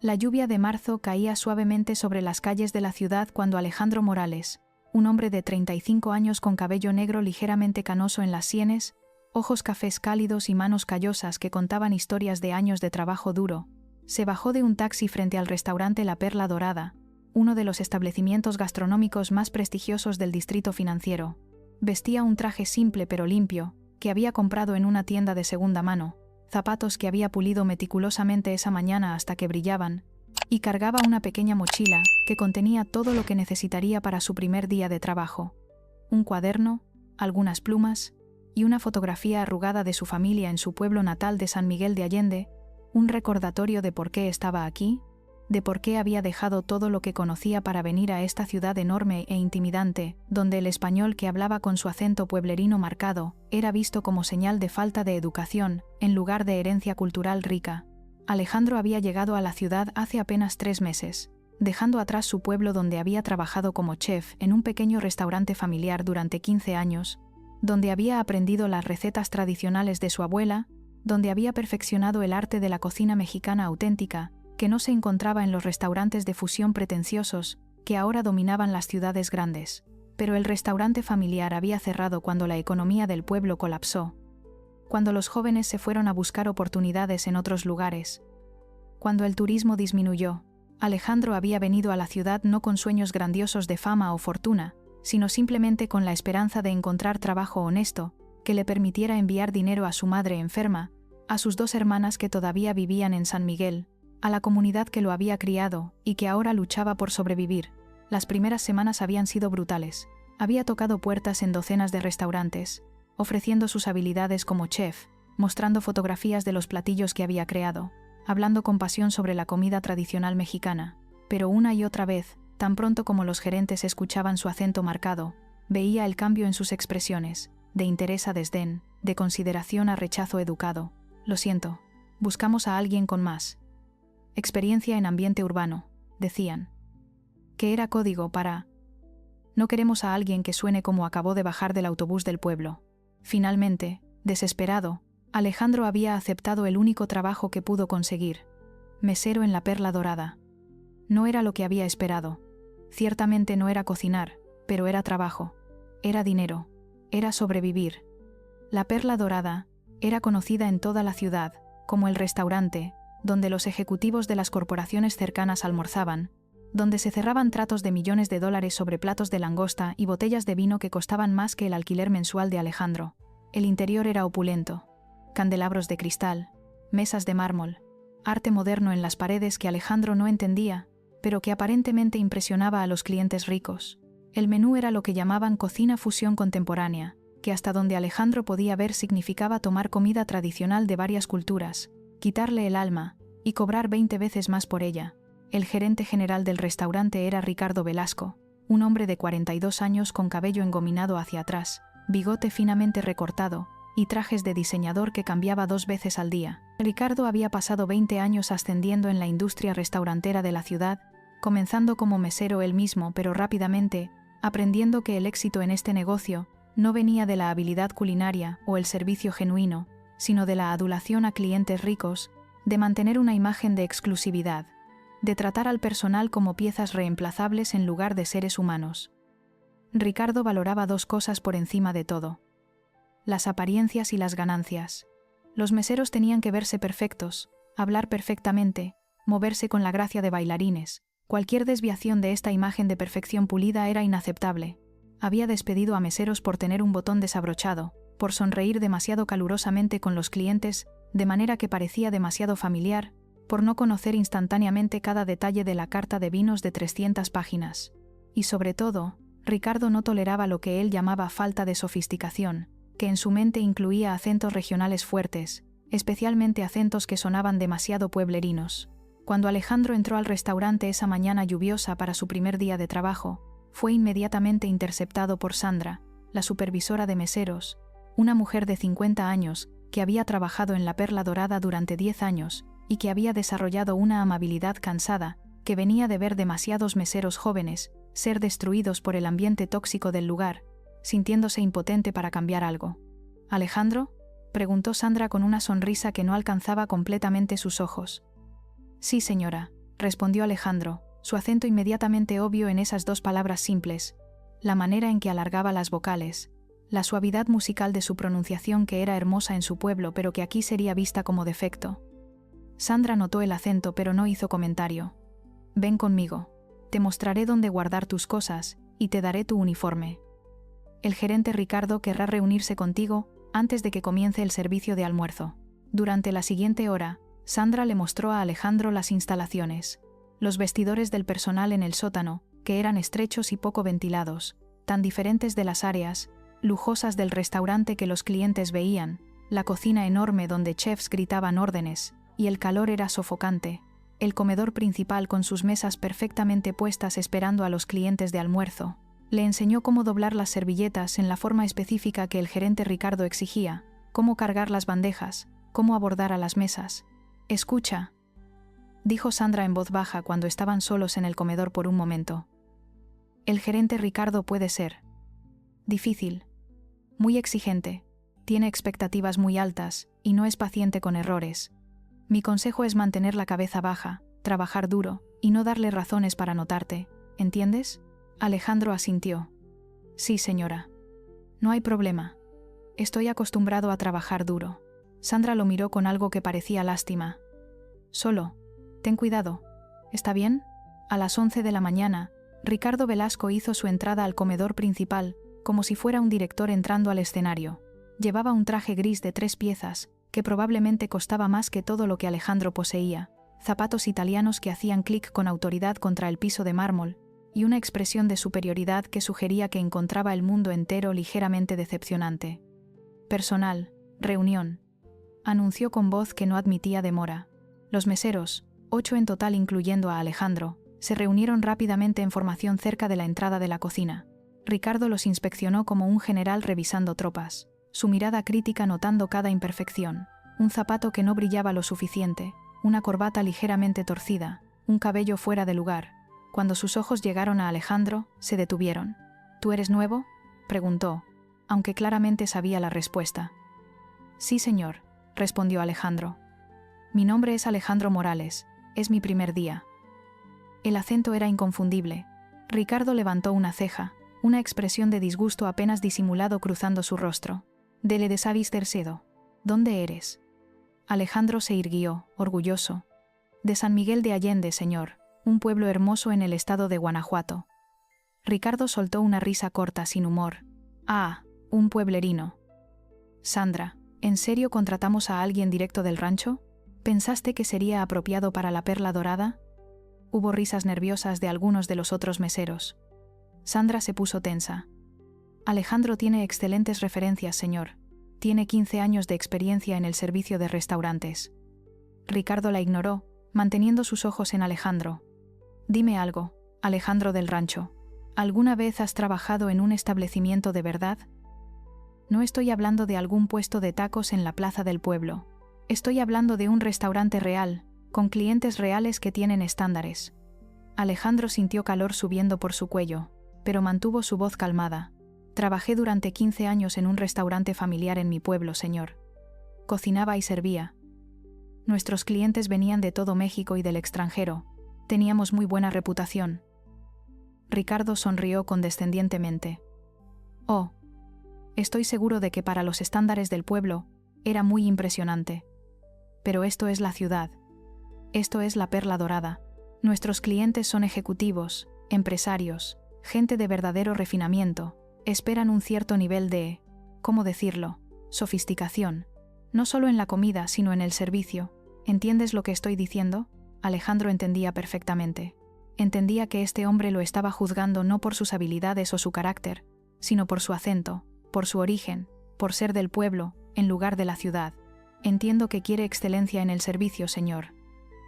La lluvia de marzo caía suavemente sobre las calles de la ciudad cuando Alejandro Morales, un hombre de 35 años con cabello negro ligeramente canoso en las sienes, ojos cafés cálidos y manos callosas que contaban historias de años de trabajo duro, se bajó de un taxi frente al restaurante La Perla Dorada, uno de los establecimientos gastronómicos más prestigiosos del distrito financiero. Vestía un traje simple pero limpio, que había comprado en una tienda de segunda mano, zapatos que había pulido meticulosamente esa mañana hasta que brillaban, y cargaba una pequeña mochila que contenía todo lo que necesitaría para su primer día de trabajo. Un cuaderno, algunas plumas, y una fotografía arrugada de su familia en su pueblo natal de San Miguel de Allende, un recordatorio de por qué estaba aquí, de por qué había dejado todo lo que conocía para venir a esta ciudad enorme e intimidante, donde el español que hablaba con su acento pueblerino marcado era visto como señal de falta de educación, en lugar de herencia cultural rica. Alejandro había llegado a la ciudad hace apenas 3 meses, dejando atrás su pueblo donde había trabajado como chef en un pequeño restaurante familiar durante 15 años, donde había aprendido las recetas tradicionales de su abuela, donde había perfeccionado el arte de la cocina mexicana auténtica, que no se encontraba en los restaurantes de fusión pretenciosos que ahora dominaban las ciudades grandes. Pero el restaurante familiar había cerrado cuando la economía del pueblo colapsó, cuando los jóvenes se fueron a buscar oportunidades en otros lugares. Cuando el turismo disminuyó, Alejandro había venido a la ciudad no con sueños grandiosos de fama o fortuna, sino simplemente con la esperanza de encontrar trabajo honesto, que le permitiera enviar dinero a su madre enferma, a sus 2 hermanas que todavía vivían en San Miguel, a la comunidad que lo había criado y que ahora luchaba por sobrevivir. Las primeras semanas habían sido brutales. Había tocado puertas en docenas de restaurantes, ofreciendo sus habilidades como chef, mostrando fotografías de los platillos que había creado, hablando con pasión sobre la comida tradicional mexicana. Pero una y otra vez, tan pronto como los gerentes escuchaban su acento marcado, veía el cambio en sus expresiones, de interés a desdén, de consideración a rechazo educado. Lo siento, buscamos a alguien con más experiencia en ambiente urbano, decían. Que era código para... No queremos a alguien que suene como acabó de bajar del autobús del pueblo. Finalmente, desesperado, Alejandro había aceptado el único trabajo que pudo conseguir: mesero en La Perla Dorada. No era lo que había esperado. Ciertamente no era cocinar, pero era trabajo, era dinero, era sobrevivir. La Perla Dorada era conocida en toda la ciudad como el restaurante donde los ejecutivos de las corporaciones cercanas almorzaban, donde se cerraban tratos de millones de dólares sobre platos de langosta y botellas de vino que costaban más que el alquiler mensual de Alejandro. El interior era opulento: candelabros de cristal, mesas de mármol, arte moderno en las paredes que Alejandro no entendía, pero que aparentemente impresionaba a los clientes ricos. El menú era lo que llamaban cocina fusión contemporánea, que hasta donde Alejandro podía ver significaba tomar comida tradicional de varias culturas, quitarle el alma y cobrar 20 veces más por ella. El gerente general del restaurante era Ricardo Velasco, un hombre de 42 años con cabello engominado hacia atrás, bigote finamente recortado y trajes de diseñador que cambiaba 2 veces al día. Ricardo había pasado 20 años ascendiendo en la industria restaurantera de la ciudad, comenzando como mesero él mismo, pero rápidamente aprendiendo que el éxito en este negocio no venía de la habilidad culinaria o el servicio genuino, sino de la adulación a clientes ricos, de mantener una imagen de exclusividad, de tratar al personal como piezas reemplazables en lugar de seres humanos. Ricardo valoraba 2 cosas por encima de todo: las apariencias y las ganancias. Los meseros tenían que verse perfectos, hablar perfectamente, moverse con la gracia de bailarines. Cualquier desviación de esta imagen de perfección pulida era inaceptable. Había despedido a meseros por tener un botón desabrochado, por sonreír demasiado calurosamente con los clientes, de manera que parecía demasiado familiar, por no conocer instantáneamente cada detalle de la carta de vinos de 300 páginas. Y sobre todo, Ricardo no toleraba lo que él llamaba falta de sofisticación, que en su mente incluía acentos regionales fuertes, especialmente acentos que sonaban demasiado pueblerinos. Cuando Alejandro entró al restaurante esa mañana lluviosa para su primer día de trabajo, fue inmediatamente interceptado por Sandra, la supervisora de meseros, una mujer de 50 años que había trabajado en La Perla Dorada durante 10 años y que había desarrollado una amabilidad cansada que venía de ver demasiados meseros jóvenes ser destruidos por el ambiente tóxico del lugar, sintiéndose impotente para cambiar algo. ¿Alejandro?, preguntó Sandra con una sonrisa que no alcanzaba completamente sus ojos. Sí, señora, respondió Alejandro, su acento inmediatamente obvio en esas dos palabras simples, la manera en que alargaba las vocales, la suavidad musical de su pronunciación que era hermosa en su pueblo pero que aquí sería vista como defecto. Sandra notó el acento pero no hizo comentario. Ven conmigo. Te mostraré dónde guardar tus cosas, y te daré tu uniforme. El gerente Ricardo querrá reunirse contigo antes de que comience el servicio de almuerzo. Durante la siguiente hora, Sandra le mostró a Alejandro las instalaciones. Los vestidores del personal en el sótano, que eran estrechos y poco ventilados, tan diferentes de las áreas lujosas del restaurante que los clientes veían, la cocina enorme donde chefs gritaban órdenes, y el calor era sofocante, el comedor principal con sus mesas perfectamente puestas esperando a los clientes de almuerzo. Le enseñó cómo doblar las servilletas en la forma específica que el gerente Ricardo exigía, cómo cargar las bandejas, cómo abordar a las mesas. «Escucha», dijo Sandra en voz baja cuando estaban solos en el comedor por un momento. «El gerente Ricardo puede ser difícil, muy exigente, tiene expectativas muy altas y no es paciente con errores. Mi consejo es mantener la cabeza baja, trabajar duro y no darle razones para notarte, ¿entiendes?» Alejandro asintió. «Sí, señora. No hay problema. Estoy acostumbrado a trabajar duro». Sandra lo miró con algo que parecía lástima. «Solo, ten cuidado. ¿Está bien?» A las 11 de la mañana, Ricardo Velasco hizo su entrada al comedor principal, como si fuera un director entrando al escenario. Llevaba un traje gris de 3 piezas, que probablemente costaba más que todo lo que Alejandro poseía, zapatos italianos que hacían clic con autoridad contra el piso de mármol, y una expresión de superioridad que sugería que encontraba el mundo entero ligeramente decepcionante. «Personal, reunión», anunció con voz que no admitía demora. Los meseros, 8 en total incluyendo a Alejandro, se reunieron rápidamente en formación cerca de la entrada de la cocina. Ricardo los inspeccionó como un general revisando tropas, su mirada crítica notando cada imperfección, un zapato que no brillaba lo suficiente, una corbata ligeramente torcida, un cabello fuera de lugar. Cuando sus ojos llegaron a Alejandro, se detuvieron. «¿Tú eres nuevo?», preguntó, aunque claramente sabía la respuesta. «Sí, señor», respondió Alejandro. «Mi nombre es Alejandro Morales, es mi primer día». El acento era inconfundible. Ricardo levantó una ceja, una expresión de disgusto apenas disimulado cruzando su rostro. «Dele de Savis Tercedo. ¿Dónde eres?» Alejandro se irguió, orgulloso. «De San Miguel de Allende, señor, un pueblo hermoso en el estado de Guanajuato». Ricardo soltó una risa corta sin humor. «Ah, un pueblerino». «Sandra, ¿en serio contratamos a alguien directo del rancho? ¿Pensaste que sería apropiado para la Perla Dorada?» Hubo risas nerviosas de algunos de los otros meseros. Sandra se puso tensa. «Alejandro tiene excelentes referencias, señor. Tiene 15 años de experiencia en el servicio de restaurantes». Ricardo la ignoró, manteniendo sus ojos en Alejandro. «Dime algo, Alejandro del Rancho. ¿Alguna vez has trabajado en un establecimiento de verdad?» «No estoy hablando de algún puesto de tacos en la plaza del pueblo. Estoy hablando de un restaurante real, con clientes reales que tienen estándares». Alejandro sintió calor subiendo por su cuello, pero mantuvo su voz calmada. «Trabajé durante 15 años en un restaurante familiar en mi pueblo, señor. Cocinaba y servía. Nuestros clientes venían de todo México y del extranjero. Teníamos muy buena reputación». Ricardo sonrió condescendientemente. «Oh, estoy seguro de que para los estándares del pueblo era muy impresionante. Pero esto es la ciudad. Esto es la Perla Dorada. Nuestros clientes son ejecutivos, empresarios, gente de verdadero refinamiento. Esperan un cierto nivel de, ¿cómo decirlo?, sofisticación. No solo en la comida, sino en el servicio. ¿Entiendes lo que estoy diciendo?». Alejandro entendía perfectamente. Entendía que este hombre lo estaba juzgando no por sus habilidades o su carácter, sino por su acento, por su origen, por ser del pueblo, en lugar de la ciudad. «Entiendo que quiere excelencia en el servicio, señor»,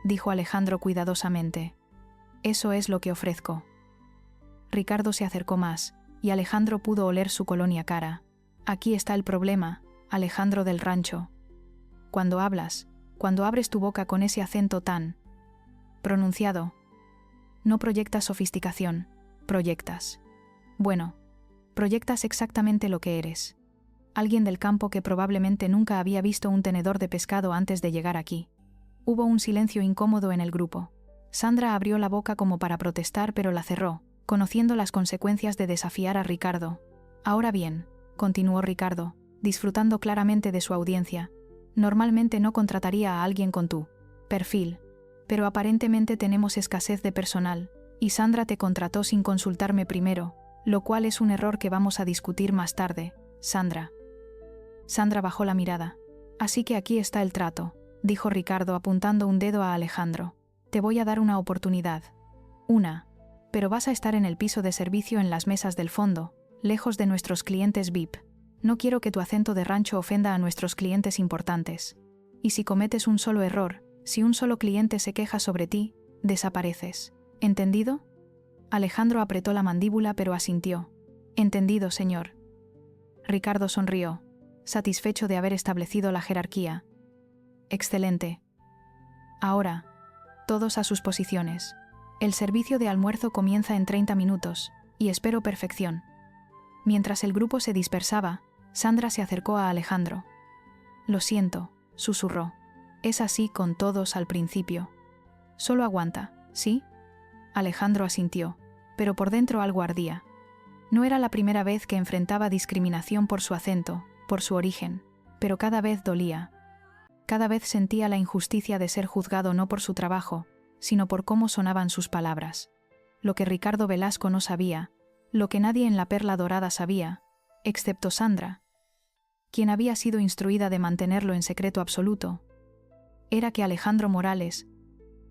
dijo Alejandro cuidadosamente. «Eso es lo que ofrezco». Ricardo se acercó más, y Alejandro pudo oler su colonia cara. «Aquí está el problema, Alejandro del Rancho. Cuando hablas, cuando abres tu boca con ese acento tan pronunciado, no proyectas sofisticación, proyectas. Bueno, proyectas exactamente lo que eres. Alguien del campo que probablemente nunca había visto un tenedor de pescado antes de llegar aquí». Hubo un silencio incómodo en el grupo. Sandra abrió la boca como para protestar, pero la cerró, conociendo las consecuencias de desafiar a Ricardo. Ahora bien, continuó Ricardo, disfrutando claramente de su audiencia, normalmente no contrataría a alguien con tu perfil, pero aparentemente tenemos escasez de personal, y Sandra te contrató sin consultarme primero, lo cual es un error que vamos a discutir más tarde, Sandra. Sandra bajó la mirada. Así que aquí está el trato, dijo Ricardo apuntando un dedo a Alejandro. Te voy a dar una oportunidad. Pero vas a estar en el piso de servicio en las mesas del fondo, lejos de nuestros clientes VIP. No quiero que tu acento de rancho ofenda a nuestros clientes importantes. Y si cometes un solo error, si un solo cliente se queja sobre ti, desapareces. ¿Entendido? Alejandro apretó la mandíbula pero asintió. Entendido, señor. Ricardo sonrió, satisfecho de haber establecido la jerarquía. Excelente. Ahora, todos a sus posiciones. El servicio de almuerzo comienza en 30 minutos, y espero perfección. Mientras el grupo se dispersaba, Sandra se acercó a Alejandro. Lo siento, susurró. Es así con todos al principio. Solo aguanta, ¿sí? Alejandro asintió, pero por dentro algo ardía. No era la primera vez que enfrentaba discriminación por su acento, por su origen, pero cada vez dolía. Cada vez sentía la injusticia de ser juzgado no por su trabajo, sino por cómo sonaban sus palabras. Lo que Ricardo Velasco no sabía, lo que nadie en la Perla Dorada sabía, excepto Sandra, quien había sido instruida de mantenerlo en secreto absoluto, era que Alejandro Morales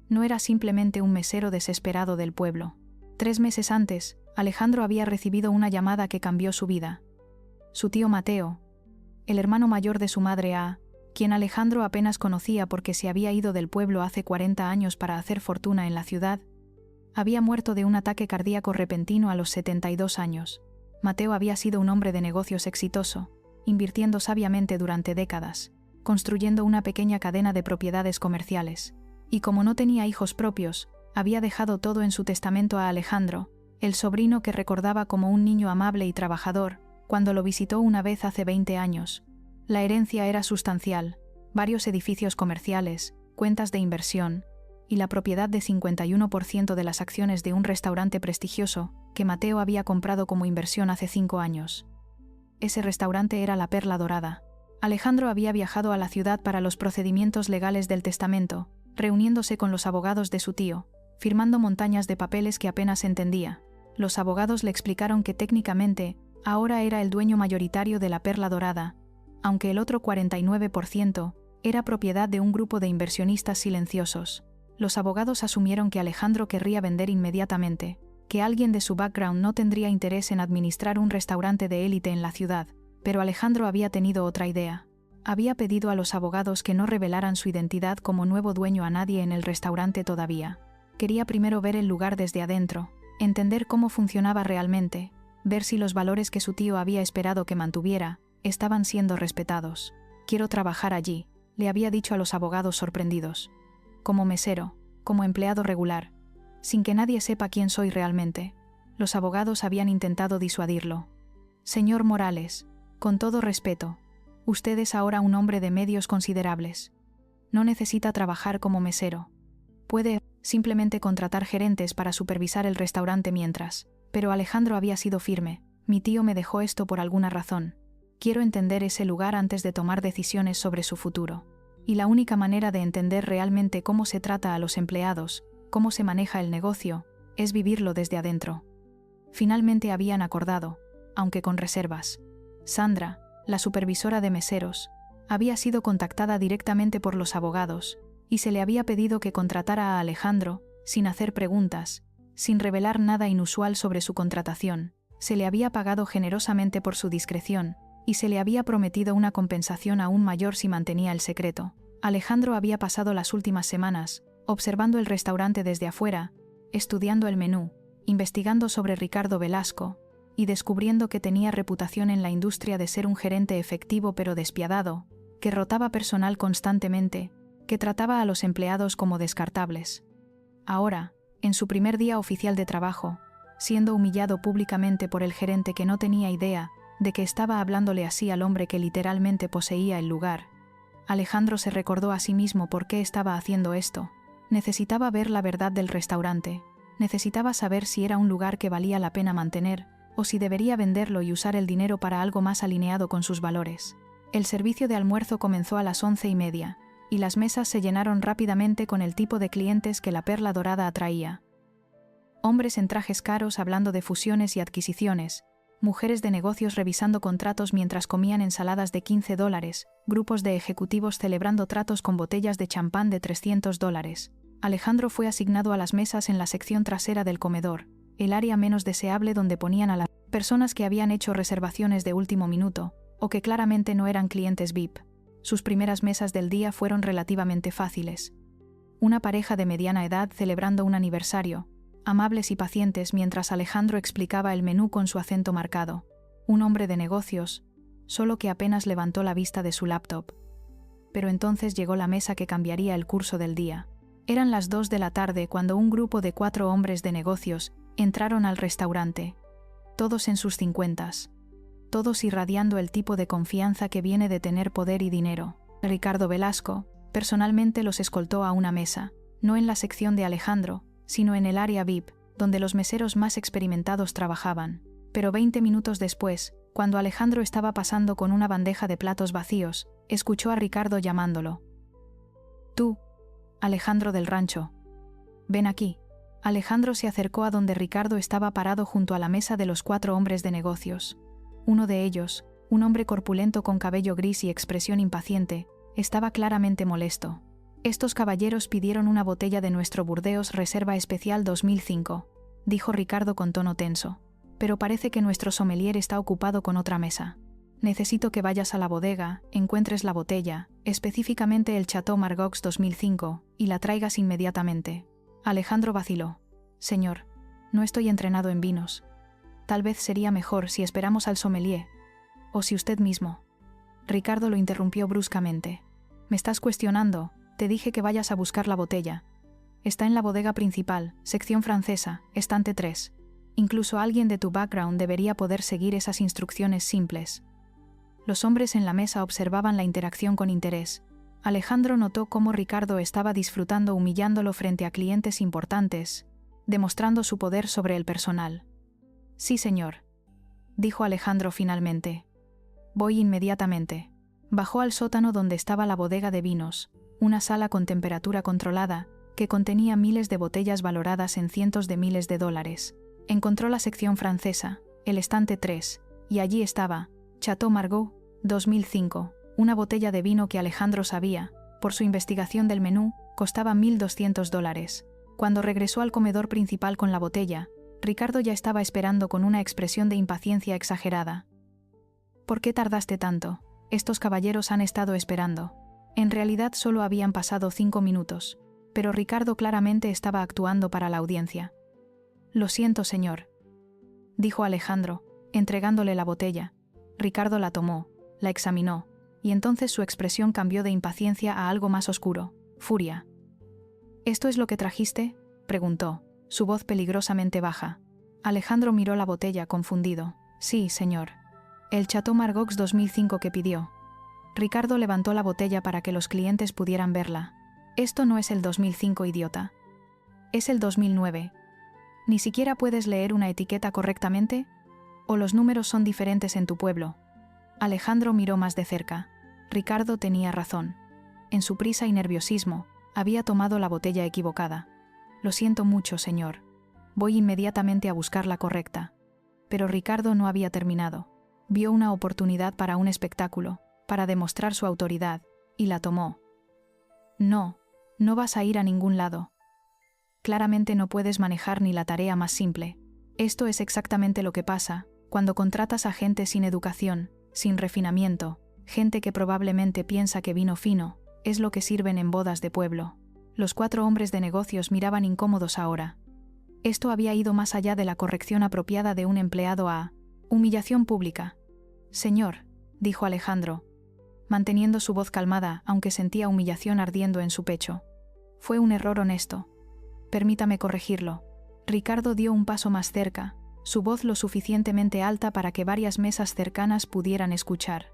no era simplemente un mesero desesperado del pueblo. 3 meses antes, Alejandro había recibido una llamada que cambió su vida. Su tío Mateo, el hermano mayor de su madre A, quien Alejandro apenas conocía porque se había ido del pueblo hace 40 años para hacer fortuna en la ciudad, había muerto de un ataque cardíaco repentino a los 72 años. Mateo había sido un hombre de negocios exitoso, invirtiendo sabiamente durante décadas, construyendo una pequeña cadena de propiedades comerciales, y como no tenía hijos propios, había dejado todo en su testamento a Alejandro, el sobrino que recordaba como un niño amable y trabajador, cuando lo visitó una vez hace 20 años. La herencia era sustancial, varios edificios comerciales, cuentas de inversión, y la propiedad de 51% de las acciones de un restaurante prestigioso que Mateo había comprado como inversión hace 5 años. Ese restaurante era la Perla Dorada. Alejandro había viajado a la ciudad para los procedimientos legales del testamento, reuniéndose con los abogados de su tío, firmando montañas de papeles que apenas entendía. Los abogados le explicaron que técnicamente, ahora era el dueño mayoritario de la Perla Dorada, aunque el otro 49% era propiedad de un grupo de inversionistas silenciosos. Los abogados asumieron que Alejandro querría vender inmediatamente, que alguien de su background no tendría interés en administrar un restaurante de élite en la ciudad, pero Alejandro había tenido otra idea. Había pedido a los abogados que no revelaran su identidad como nuevo dueño a nadie en el restaurante todavía. Quería primero ver el lugar desde adentro, entender cómo funcionaba realmente, ver si los valores que su tío había esperado que mantuviera estaban siendo respetados. Quiero trabajar allí, le había dicho a los abogados sorprendidos. Como mesero, como empleado regular, sin que nadie sepa quién soy realmente. Los abogados habían intentado disuadirlo. Señor Morales, con todo respeto, usted es ahora un hombre de medios considerables. No necesita trabajar como mesero. Puede simplemente contratar gerentes para supervisar el restaurante mientras. Pero Alejandro había sido firme. Mi tío me dejó esto por alguna razón. Quiero entender ese lugar antes de tomar decisiones sobre su futuro. Y la única manera de entender realmente cómo se trata a los empleados, cómo se maneja el negocio, es vivirlo desde adentro. Finalmente habían acordado, aunque con reservas. Sandra, la supervisora de meseros, había sido contactada directamente por los abogados, y se le había pedido que contratara a Alejandro, sin hacer preguntas, sin revelar nada inusual sobre su contratación. Se le había pagado generosamente por su discreción, y se le había prometido una compensación aún mayor si mantenía el secreto. Alejandro había pasado las últimas semanas, observando el restaurante desde afuera, estudiando el menú, investigando sobre Ricardo Velasco, y descubriendo que tenía reputación en la industria de ser un gerente efectivo pero despiadado, que rotaba personal constantemente, que trataba a los empleados como descartables. Ahora, en su primer día oficial de trabajo, siendo humillado públicamente por el gerente que no tenía idea de que estaba hablándole así al hombre que literalmente poseía el lugar, Alejandro se recordó a sí mismo por qué estaba haciendo esto. Necesitaba ver la verdad del restaurante. Necesitaba saber si era un lugar que valía la pena mantener, o si debería venderlo y usar el dinero para algo más alineado con sus valores. El servicio de almuerzo comenzó a las 11:30, y las mesas se llenaron rápidamente con el tipo de clientes que la perla dorada atraía. Hombres en trajes caros hablando de fusiones y adquisiciones, mujeres de negocios revisando contratos mientras comían ensaladas de $15, grupos de ejecutivos celebrando tratos con botellas de champán de $300. Alejandro fue asignado a las mesas en la sección trasera del comedor, el área menos deseable donde ponían a las personas que habían hecho reservaciones de último minuto, o que claramente no eran clientes VIP. Sus primeras mesas del día fueron relativamente fáciles. Una pareja de mediana edad celebrando un aniversario, amables y pacientes mientras Alejandro explicaba el menú con su acento marcado. Un hombre de negocios, solo que apenas levantó la vista de su laptop. Pero entonces llegó la mesa que cambiaría el curso del día. Eran las 2 de la tarde cuando un grupo de 4 hombres de negocios entraron al restaurante. Todos en sus 50s. Todos irradiando el tipo de confianza que viene de tener poder y dinero. Ricardo Velasco, personalmente los escoltó a una mesa, no en la sección de Alejandro, sino en el área VIP, donde los meseros más experimentados trabajaban. Pero 20 minutos después, cuando Alejandro estaba pasando con una bandeja de platos vacíos, escuchó a Ricardo llamándolo. «Tú, Alejandro del Rancho. Ven aquí». Alejandro se acercó a donde Ricardo estaba parado junto a la mesa de los 4 hombres de negocios. Uno de ellos, un hombre corpulento con cabello gris y expresión impaciente, estaba claramente molesto. «Estos caballeros pidieron una botella de nuestro Burdeos Reserva Especial 2005», dijo Ricardo con tono tenso. «Pero parece que nuestro sommelier está ocupado con otra mesa. Necesito que vayas a la bodega, encuentres la botella, específicamente el Chateau Margaux 2005, y la traigas inmediatamente». Alejandro vaciló. «Señor, no estoy entrenado en vinos. Tal vez sería mejor si esperamos al sommelier. O si usted mismo». Ricardo lo interrumpió bruscamente. «Me estás cuestionando. Te dije que vayas a buscar la botella. Está en la bodega principal, sección francesa, estante 3. Incluso alguien de tu background debería poder seguir esas instrucciones simples». Los hombres en la mesa observaban la interacción con interés. Alejandro notó cómo Ricardo estaba disfrutando humillándolo frente a clientes importantes, demostrando su poder sobre el personal. «Sí, señor», dijo Alejandro finalmente. «Voy inmediatamente». Bajó al sótano donde estaba la bodega de vinos, una sala con temperatura controlada, que contenía miles de botellas valoradas en cientos de miles de dólares. Encontró la sección francesa, el estante 3, y allí estaba, Chateau Margaux, 2005, una botella de vino que Alejandro sabía, por su investigación del menú, costaba $1.200. Cuando regresó al comedor principal con la botella, Ricardo ya estaba esperando con una expresión de impaciencia exagerada. «¿Por qué tardaste tanto? Estos caballeros han estado esperando». En realidad solo habían pasado 5 minutos, pero Ricardo claramente estaba actuando para la audiencia. «Lo siento, señor», dijo Alejandro, entregándole la botella. Ricardo la tomó, la examinó, y entonces su expresión cambió de impaciencia a algo más oscuro, furia. «¿Esto es lo que trajiste?», preguntó, su voz peligrosamente baja. Alejandro miró la botella confundido. «Sí, señor. El Chateau Margaux 2005 que pidió». Ricardo levantó la botella para que los clientes pudieran verla. «Esto no es el 2005, idiota. Es el 2009. ¿Ni siquiera puedes leer una etiqueta correctamente? ¿O los números son diferentes en tu pueblo?». Alejandro miró más de cerca. Ricardo tenía razón. En su prisa y nerviosismo, había tomado la botella equivocada. «Lo siento mucho, señor. Voy inmediatamente a buscar la correcta». Pero Ricardo no había terminado. Vio una oportunidad para un espectáculo, para demostrar su autoridad, y la tomó. «No, no vas a ir a ningún lado. Claramente no puedes manejar ni la tarea más simple. Esto es exactamente lo que pasa cuando contratas a gente sin educación, sin refinamiento, gente que probablemente piensa que vino fino, es lo que sirven en bodas de pueblo». Los 4 hombres de negocios miraban incómodos ahora. Esto había ido más allá de la corrección apropiada de un empleado a humillación pública. «Señor», dijo Alejandro, manteniendo su voz calmada aunque sentía humillación ardiendo en su pecho. «Fue un error honesto. Permítame corregirlo». Ricardo dio un paso más cerca, su voz lo suficientemente alta para que varias mesas cercanas pudieran escuchar.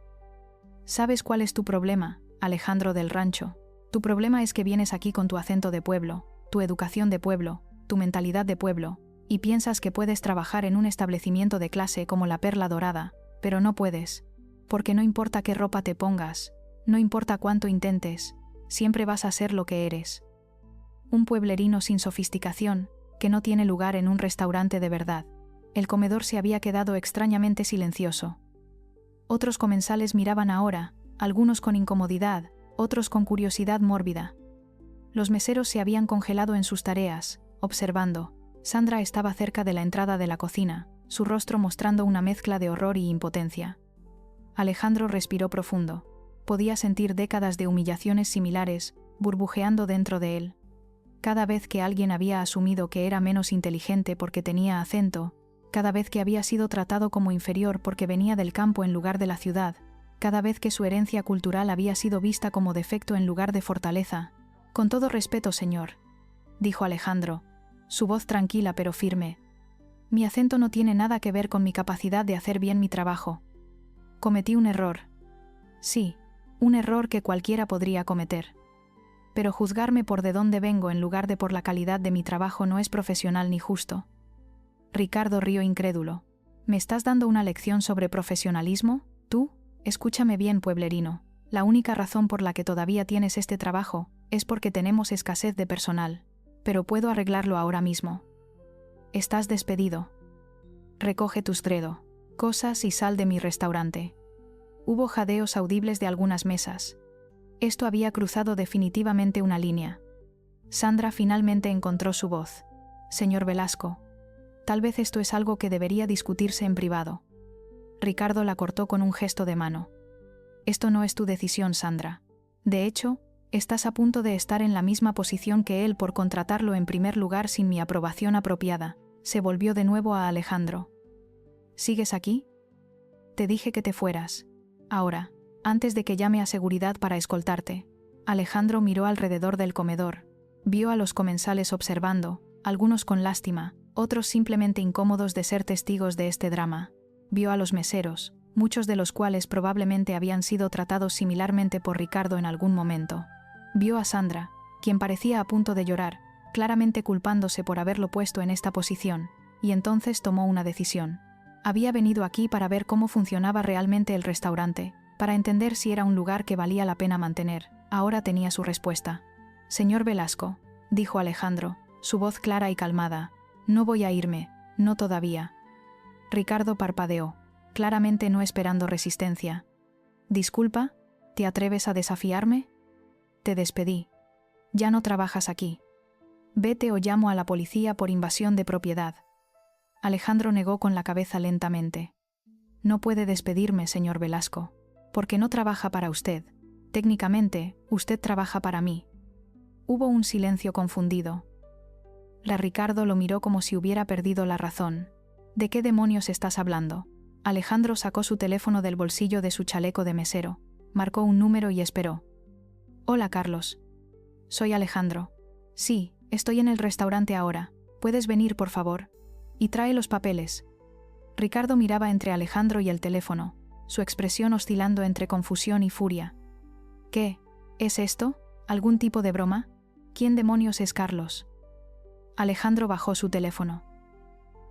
«¿Sabes cuál es tu problema, Alejandro del Rancho? Tu problema es que vienes aquí con tu acento de pueblo, tu educación de pueblo, tu mentalidad de pueblo, y piensas que puedes trabajar en un establecimiento de clase como la Perla Dorada, pero no puedes. Porque no importa qué ropa te pongas, no importa cuánto intentes, siempre vas a ser lo que eres. Un pueblerino sin sofisticación, que no tiene lugar en un restaurante de verdad. El comedor se había quedado extrañamente silencioso. Otros comensales miraban ahora, algunos con incomodidad, otros con curiosidad mórbida. Los meseros se habían congelado en sus tareas, observando. Sandra estaba cerca de la entrada de la cocina, su rostro mostrando una mezcla de horror y impotencia. Alejandro respiró profundo. Podía sentir décadas de humillaciones similares, burbujeando dentro de él. Cada vez que alguien había asumido que era menos inteligente porque tenía acento, cada vez que había sido tratado como inferior porque venía del campo en lugar de la ciudad, cada vez que su herencia cultural había sido vista como defecto en lugar de fortaleza. Con todo respeto, señor, dijo Alejandro, su voz tranquila pero firme. Mi acento no tiene nada que ver con mi capacidad de hacer bien mi trabajo. Cometí un error. Sí, un error que cualquiera podría cometer. Pero juzgarme por de dónde vengo en lugar de por la calidad de mi trabajo no es profesional ni justo. Ricardo rió incrédulo. ¿Me estás dando una lección sobre profesionalismo, tú? Escúchame bien, pueblerino. La única razón por la que todavía tienes este trabajo es porque tenemos escasez de personal. Pero puedo arreglarlo ahora mismo. Estás despedido. Recoge tus cosas y sal de mi restaurante. Hubo jadeos audibles de algunas mesas. Esto había cruzado definitivamente una línea. Sandra finalmente encontró su voz. Señor Velasco, tal vez esto es algo que debería discutirse en privado. Ricardo la cortó con un gesto de mano. Esto no es tu decisión, Sandra. De hecho, estás a punto de estar en la misma posición que él por contratarlo en primer lugar sin mi aprobación apropiada. Se volvió de nuevo a Alejandro. ¿Sigues aquí? Te dije que te fueras. Ahora, antes de que llame a seguridad para escoltarte. Alejandro miró alrededor del comedor. Vio a los comensales observando, algunos con lástima, otros simplemente incómodos de ser testigos de este drama. Vio a los meseros, muchos de los cuales probablemente habían sido tratados similarmente por Ricardo en algún momento. Vio a Sandra, quien parecía a punto de llorar, claramente culpándose por haberlo puesto en esta posición, y entonces tomó una decisión. Había venido aquí para ver cómo funcionaba realmente el restaurante, para entender si era un lugar que valía la pena mantener. Ahora tenía su respuesta. Señor Velasco, dijo Alejandro, su voz clara y calmada, no voy a irme, no todavía. Ricardo parpadeó, claramente no esperando resistencia. Disculpa, ¿te atreves a desafiarme? Te despedí. Ya no trabajas aquí. Vete o llamo a la policía por invasión de propiedad. Alejandro negó con la cabeza lentamente. No puede despedirme, señor Velasco, porque no trabaja para usted. Técnicamente, usted trabaja para mí. Hubo un silencio confundido. Ricardo lo miró como si hubiera perdido la razón. ¿De qué demonios estás hablando? Alejandro sacó su teléfono del bolsillo de su chaleco de mesero, marcó un número y esperó. Hola, Carlos. Soy Alejandro. Sí, estoy en el restaurante ahora. ¿Puedes venir, por favor? Y trae los papeles. Ricardo miraba entre Alejandro y el teléfono, su expresión oscilando entre confusión y furia. ¿Qué? ¿Es esto? ¿Algún tipo de broma? ¿Quién demonios es Carlos? Alejandro bajó su teléfono.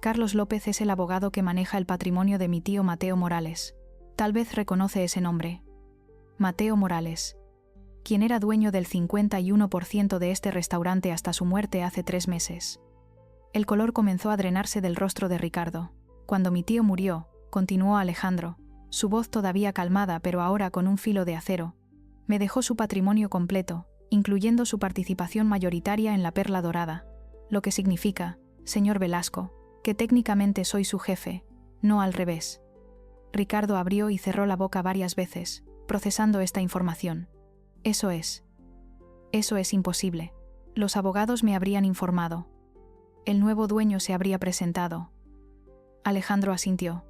Carlos López es el abogado que maneja el patrimonio de mi tío Mateo Morales. Tal vez reconoce ese nombre. Mateo Morales, quien era dueño del 51% de este restaurante hasta su muerte hace 3 meses. El color comenzó a drenarse del rostro de Ricardo. Cuando mi tío murió, continuó Alejandro, su voz todavía calmada pero ahora con un filo de acero, me dejó su patrimonio completo, incluyendo su participación mayoritaria en la Perla Dorada, lo que significa, señor Velasco, que técnicamente soy su jefe, no al revés. Ricardo abrió y cerró la boca varias veces, procesando esta información. Eso es imposible. Los abogados me habrían informado. El nuevo dueño se habría presentado. Alejandro asintió.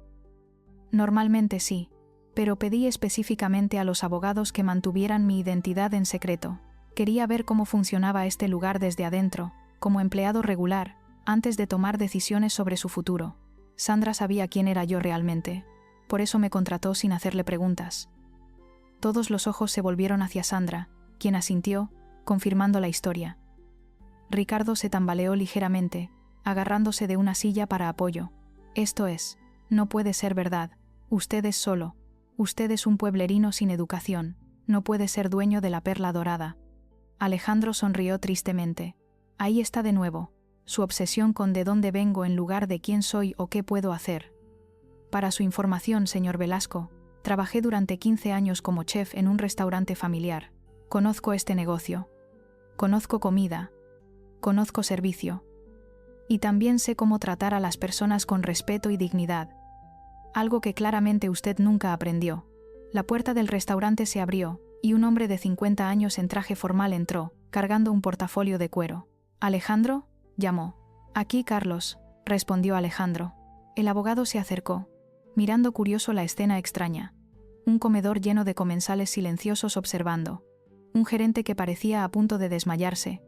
Normalmente sí, pero pedí específicamente a los abogados que mantuvieran mi identidad en secreto. Quería ver cómo funcionaba este lugar desde adentro, como empleado regular, antes de tomar decisiones sobre su futuro. Sandra sabía quién era yo realmente, por eso me contrató sin hacerle preguntas. Todos los ojos se volvieron hacia Sandra, quien asintió, confirmando la historia. Ricardo se tambaleó ligeramente, agarrándose de una silla para apoyo. Esto es, no puede ser verdad. Usted es solo. Usted es un pueblerino sin educación. No puede ser dueño de la perla dorada. Alejandro sonrió tristemente. Ahí está de nuevo, su obsesión con de dónde vengo en lugar de quién soy o qué puedo hacer. Para su información, señor Velasco, trabajé durante 15 años como chef en un restaurante familiar. Conozco este negocio. Conozco comida. Conozco servicio. Y también sé cómo tratar a las personas con respeto y dignidad. Algo que claramente usted nunca aprendió. La puerta del restaurante se abrió, y un hombre de 50 años en traje formal entró, cargando un portafolio de cuero. «¿Alejandro?», llamó. «Aquí, Carlos», respondió Alejandro. El abogado se acercó, mirando curioso la escena extraña. Un comedor lleno de comensales silenciosos observando. Un gerente que parecía a punto de desmayarse.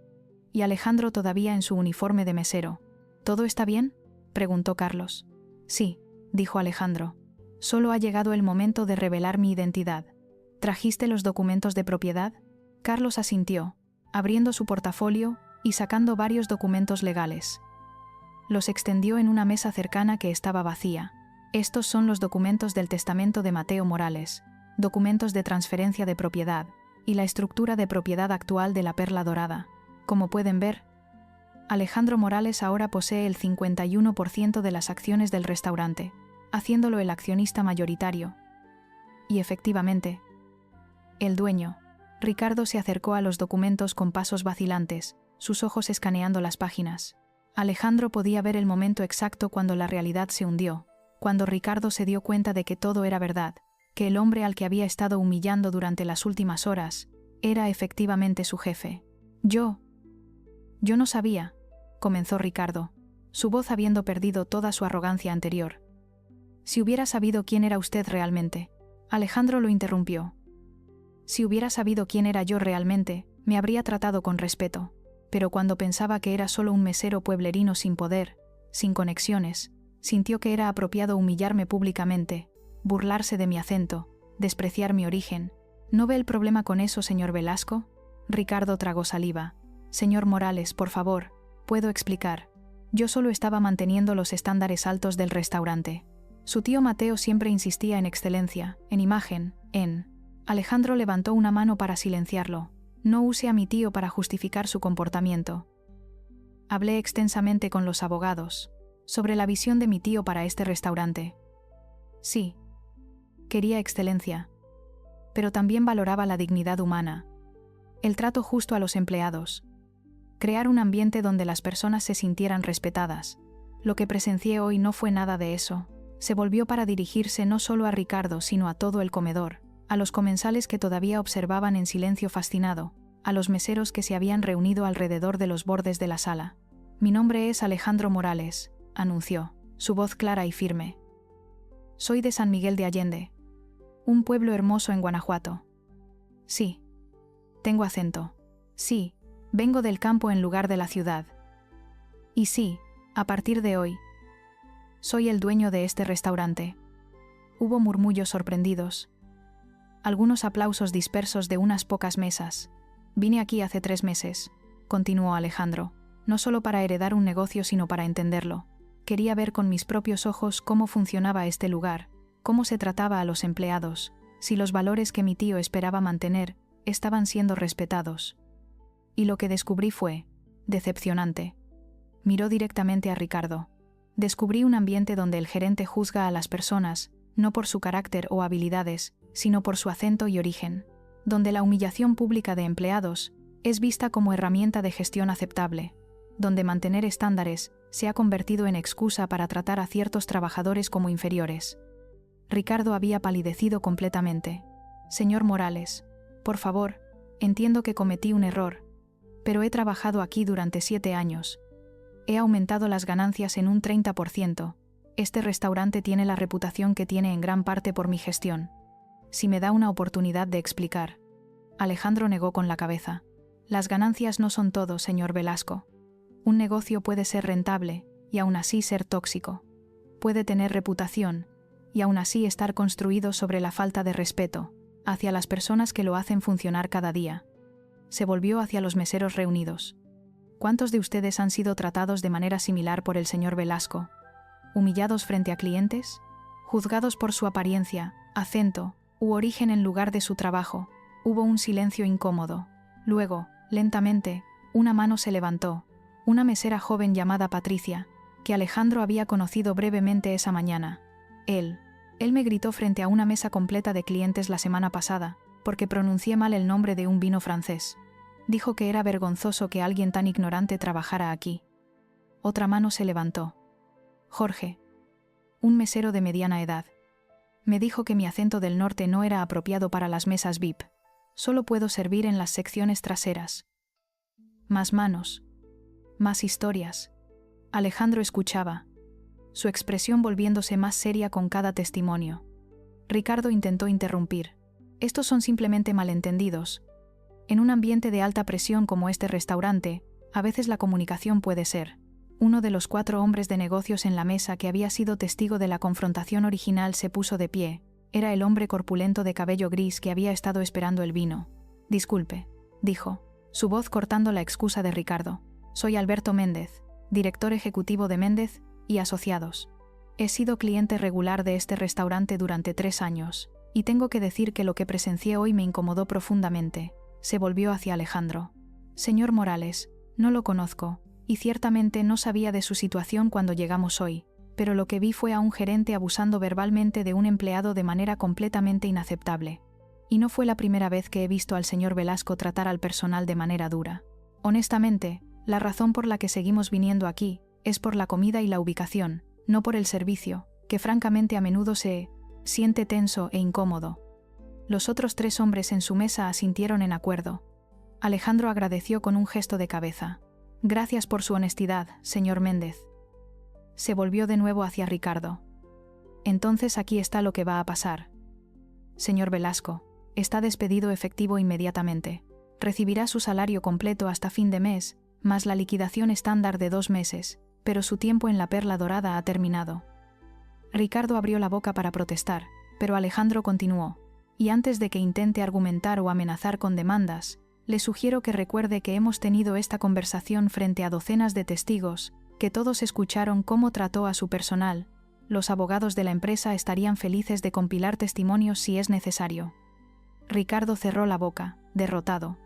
Y Alejandro todavía en su uniforme de mesero. «¿Todo está bien?», preguntó Carlos. «Sí», dijo Alejandro. «Solo ha llegado el momento de revelar mi identidad. ¿Trajiste los documentos de propiedad?». Carlos asintió, abriendo su portafolio y sacando varios documentos legales. Los extendió en una mesa cercana que estaba vacía. «Estos son los documentos del testamento de Mateo Morales, documentos de transferencia de propiedad y la estructura de propiedad actual de la Perla Dorada. Como pueden ver, Alejandro Morales ahora posee el 51% de las acciones del restaurante, haciéndolo el accionista mayoritario. Y efectivamente, el dueño». Ricardo se acercó a los documentos con pasos vacilantes, sus ojos escaneando las páginas. Alejandro podía ver el momento exacto cuando la realidad se hundió, cuando Ricardo se dio cuenta de que todo era verdad, que el hombre al que había estado humillando durante las últimas horas era efectivamente su jefe. Yo no sabía», comenzó Ricardo, su voz habiendo perdido toda su arrogancia anterior. «Si hubiera sabido quién era usted realmente», Alejandro lo interrumpió. «Si hubiera sabido quién era yo realmente, me habría tratado con respeto, pero cuando pensaba que era solo un mesero pueblerino sin poder, sin conexiones, sintió que era apropiado humillarme públicamente, burlarse de mi acento, despreciar mi origen. ¿No ve el problema con eso, señor Velasco?». Ricardo tragó saliva. «Señor Morales, por favor, puedo explicar. Yo solo estaba manteniendo los estándares altos del restaurante. Su tío Mateo siempre insistía en excelencia, en imagen, en...». Alejandro levantó una mano para silenciarlo. «No use a mi tío para justificar su comportamiento. Hablé extensamente con los abogados sobre la visión de mi tío para este restaurante. Sí, quería excelencia, pero también valoraba la dignidad humana, el trato justo a los empleados, crear un ambiente donde las personas se sintieran respetadas. Lo que presencié hoy no fue nada de eso». Se volvió para dirigirse no solo a Ricardo sino a todo el comedor, a los comensales que todavía observaban en silencio fascinado, a los meseros que se habían reunido alrededor de los bordes de la sala. «Mi nombre es Alejandro Morales», anunció, su voz clara y firme. «Soy de San Miguel de Allende, un pueblo hermoso en Guanajuato. Sí, tengo acento. Sí, vengo del campo en lugar de la ciudad. Y sí, a partir de hoy, soy el dueño de este restaurante». Hubo murmullos sorprendidos. Algunos aplausos dispersos de unas pocas mesas. «Vine aquí hace 3 meses», continuó Alejandro, «no solo para heredar un negocio sino para entenderlo. Quería ver con mis propios ojos cómo funcionaba este lugar, cómo se trataba a los empleados, si los valores que mi tío esperaba mantener estaban siendo respetados. Y lo que descubrí fue decepcionante». Miró directamente a Ricardo. «Descubrí un ambiente donde el gerente juzga a las personas, no por su carácter o habilidades, sino por su acento y origen, donde la humillación pública de empleados es vista como herramienta de gestión aceptable, donde mantener estándares se ha convertido en excusa para tratar a ciertos trabajadores como inferiores». Ricardo había palidecido completamente. «Señor Morales, por favor, entiendo que cometí un error, pero he trabajado aquí durante 7 años. He aumentado las ganancias en un 30%. Este restaurante tiene la reputación que tiene en gran parte por mi gestión. Si me da una oportunidad de explicar». Alejandro negó con la cabeza. «Las ganancias no son todo, señor Velasco. Un negocio puede ser rentable y aún así ser tóxico. Puede tener reputación y aún así estar construido sobre la falta de respeto hacia las personas que lo hacen funcionar cada día. Se volvió hacia los meseros reunidos. ¿Cuántos de ustedes han sido tratados de manera similar por el señor Velasco? ¿Humillados frente a clientes? ¿Juzgados por su apariencia, acento u origen en lugar de su trabajo? Hubo un silencio incómodo. Luego, lentamente, una mano se levantó. Una mesera joven llamada Patricia, que Alejandro había conocido brevemente esa mañana. Él me gritó frente a una mesa completa de clientes la semana pasada, porque pronuncié mal el nombre de un vino francés. Dijo que era vergonzoso que alguien tan ignorante trabajara aquí. Otra mano se levantó. Jorge, un mesero de mediana edad. Me dijo que mi acento del norte no era apropiado para las mesas VIP. Solo puedo servir en las secciones traseras. Más manos. Más historias. Alejandro escuchaba, su expresión volviéndose más seria con cada testimonio. Ricardo intentó interrumpir. Estos son simplemente malentendidos. En un ambiente de alta presión como este restaurante, a veces la comunicación puede ser. Uno de los 4 hombres de negocios en la mesa que había sido testigo de la confrontación original se puso de pie. Era el hombre corpulento de cabello gris que había estado esperando el vino. Disculpe, dijo, su voz cortando la excusa de Ricardo. Soy Alberto Méndez, director ejecutivo de Méndez y Asociados. He sido cliente regular de este restaurante durante 3 años, y tengo que decir que lo que presencié hoy me incomodó profundamente. Se volvió hacia Alejandro. Señor Morales, no lo conozco, y ciertamente no sabía de su situación cuando llegamos hoy, pero lo que vi fue a un gerente abusando verbalmente de un empleado de manera completamente inaceptable. Y no fue la primera vez que he visto al señor Velasco tratar al personal de manera dura. Honestamente, la razón por la que seguimos viniendo aquí es por la comida y la ubicación, no por el servicio, que francamente a menudo se siente tenso e incómodo. Los otros 3 hombres en su mesa asintieron en acuerdo. Alejandro agradeció con un gesto de cabeza. Gracias por su honestidad, señor Méndez. Se volvió de nuevo hacia Ricardo. Entonces aquí está lo que va a pasar. Señor Velasco, está despedido efectivo inmediatamente. Recibirá su salario completo hasta fin de mes, más la liquidación estándar de 2 meses, pero su tiempo en la Perla Dorada ha terminado. Ricardo abrió la boca para protestar, pero Alejandro continuó. Y antes de que intente argumentar o amenazar con demandas, le sugiero que recuerde que hemos tenido esta conversación frente a docenas de testigos, que todos escucharon cómo trató a su personal. Los abogados de la empresa estarían felices de compilar testimonios si es necesario. Ricardo cerró la boca, derrotado.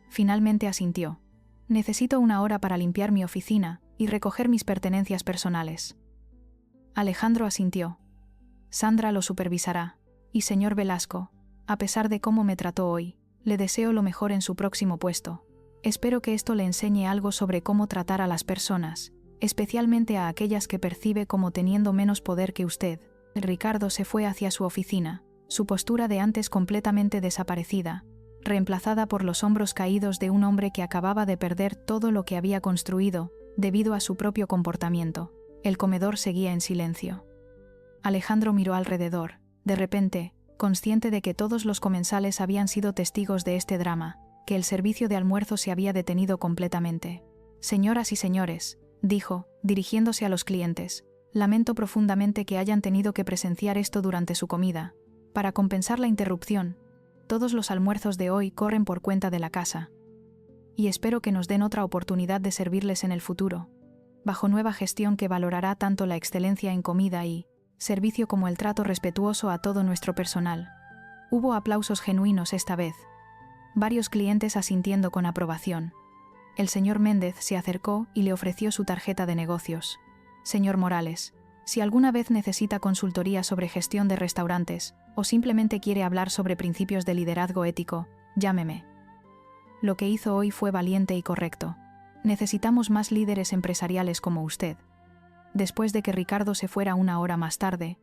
Finalmente asintió. Necesito 1 hora para limpiar mi oficina y recoger mis pertenencias personales. Alejandro asintió. Sandra lo supervisará. Y señor Velasco, a pesar de cómo me trató hoy, le deseo lo mejor en su próximo puesto. Espero que esto le enseñe algo sobre cómo tratar a las personas, especialmente a aquellas que percibe como teniendo menos poder que usted. Ricardo se fue hacia su oficina, su postura de antes completamente desaparecida, reemplazada por los hombros caídos de un hombre que acababa de perder todo lo que había construido, debido a su propio comportamiento. El comedor seguía en silencio. Alejandro miró alrededor. De repente, consciente de que todos los comensales habían sido testigos de este drama, que el servicio de almuerzo se había detenido completamente. Señoras y señores, dijo, dirigiéndose a los clientes, lamento profundamente que hayan tenido que presenciar esto durante su comida. Para compensar la interrupción, todos los almuerzos de hoy corren por cuenta de la casa. Y espero que nos den otra oportunidad de servirles en el futuro, bajo nueva gestión que valorará tanto la excelencia en comida y servicio como el trato respetuoso a todo nuestro personal. Hubo aplausos genuinos esta vez. Varios clientes asintiendo con aprobación. El señor Méndez se acercó y le ofreció su tarjeta de negocios. Señor Morales, si alguna vez necesita consultoría sobre gestión de restaurantes, o simplemente quiere hablar sobre principios de liderazgo ético, llámeme. Lo que hizo hoy fue valiente y correcto. Necesitamos más líderes empresariales como usted. Después de que Ricardo se fuera 1 hora más tarde,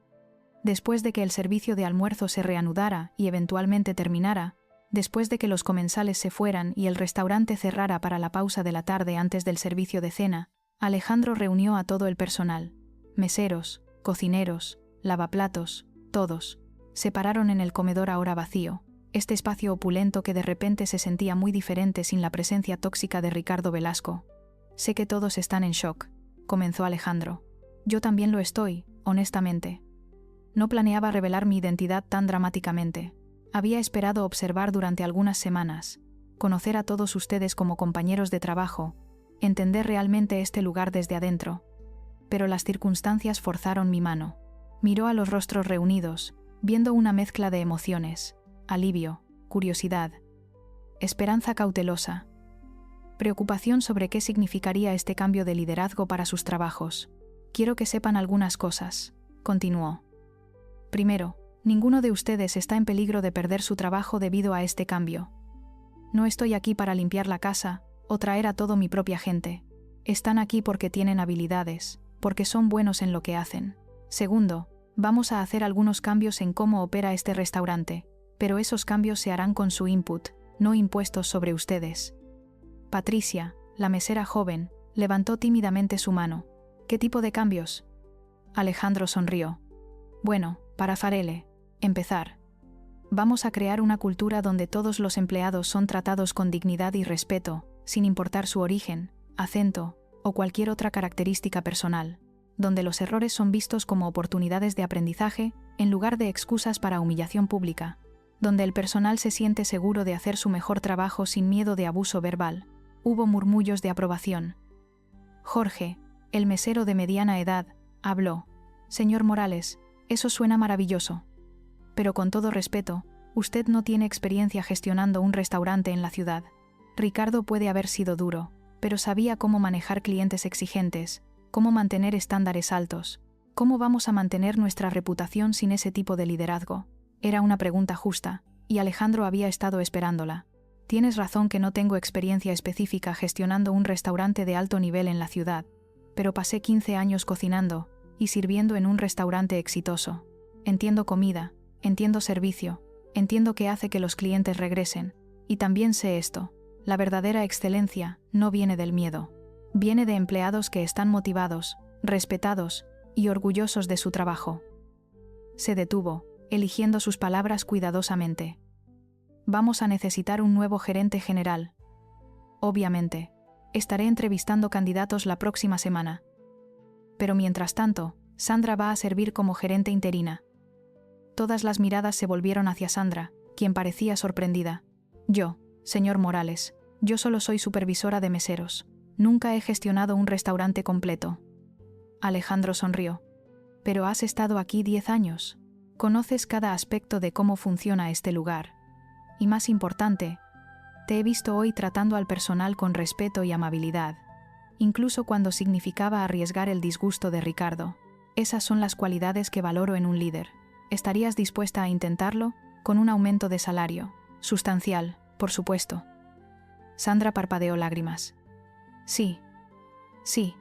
después de que el servicio de almuerzo se reanudara y eventualmente terminara, después de que los comensales se fueran y el restaurante cerrara para la pausa de la tarde antes del servicio de cena, Alejandro reunió a todo el personal, meseros, cocineros, lavaplatos, todos, se pararon en el comedor ahora vacío, este espacio opulento que de repente se sentía muy diferente sin la presencia tóxica de Ricardo Velasco. Sé que todos están en shock, comenzó Alejandro. Yo también lo estoy, honestamente. No planeaba revelar mi identidad tan dramáticamente. Había esperado observar durante algunas semanas, conocer a todos ustedes como compañeros de trabajo, entender realmente este lugar desde adentro. Pero las circunstancias forzaron mi mano. Miró a los rostros reunidos, viendo una mezcla de emociones: alivio, curiosidad, esperanza cautelosa, preocupación sobre qué significaría este cambio de liderazgo para sus trabajos. Quiero que sepan algunas cosas, continuó. Primero, ninguno de ustedes está en peligro de perder su trabajo debido a este cambio. No estoy aquí para limpiar la casa o traer a toda mi propia gente. Están aquí porque tienen habilidades, porque son buenos en lo que hacen. Segundo, vamos a hacer algunos cambios en cómo opera este restaurante, pero esos cambios se harán con su input, no impuestos sobre ustedes. Patricia, la mesera joven, levantó tímidamente su mano. ¿Qué tipo de cambios? Alejandro sonrió. Bueno, para Farele, empezar. Vamos a crear una cultura donde todos los empleados son tratados con dignidad y respeto, sin importar su origen, acento o cualquier otra característica personal, donde los errores son vistos como oportunidades de aprendizaje en lugar de excusas para humillación pública, donde el personal se siente seguro de hacer su mejor trabajo sin miedo de abuso verbal. Hubo murmullos de aprobación. Jorge, el mesero de mediana edad, habló. Señor Morales, eso suena maravilloso. Pero con todo respeto, usted no tiene experiencia gestionando un restaurante en la ciudad. Ricardo puede haber sido duro, pero sabía cómo manejar clientes exigentes, cómo mantener estándares altos. ¿Cómo vamos a mantener nuestra reputación sin ese tipo de liderazgo? Era una pregunta justa, y Alejandro había estado esperándola. Tienes razón que no tengo experiencia específica gestionando un restaurante de alto nivel en la ciudad, pero pasé 15 años cocinando y sirviendo en un restaurante exitoso. Entiendo comida, entiendo servicio, entiendo qué hace que los clientes regresen, y también sé esto: la verdadera excelencia no viene del miedo. Viene de empleados que están motivados, respetados y orgullosos de su trabajo. Se detuvo, eligiendo sus palabras cuidadosamente. Vamos a necesitar un nuevo gerente general. Obviamente, estaré entrevistando candidatos la próxima semana. Pero mientras tanto, Sandra va a servir como gerente interina. Todas las miradas se volvieron hacia Sandra, quien parecía sorprendida. Yo, señor Morales, yo solo soy supervisora de meseros. Nunca he gestionado un restaurante completo. Alejandro sonrió. Pero has estado aquí 10 años. Conoces cada aspecto de cómo funciona este lugar. Y más importante, te he visto hoy tratando al personal con respeto y amabilidad, incluso cuando significaba arriesgar el disgusto de Ricardo. Esas son las cualidades que valoro en un líder. ¿Estarías dispuesta a intentarlo? Con un aumento de salario. Sustancial, por supuesto. Sandra parpadeó lágrimas. Sí. Sí.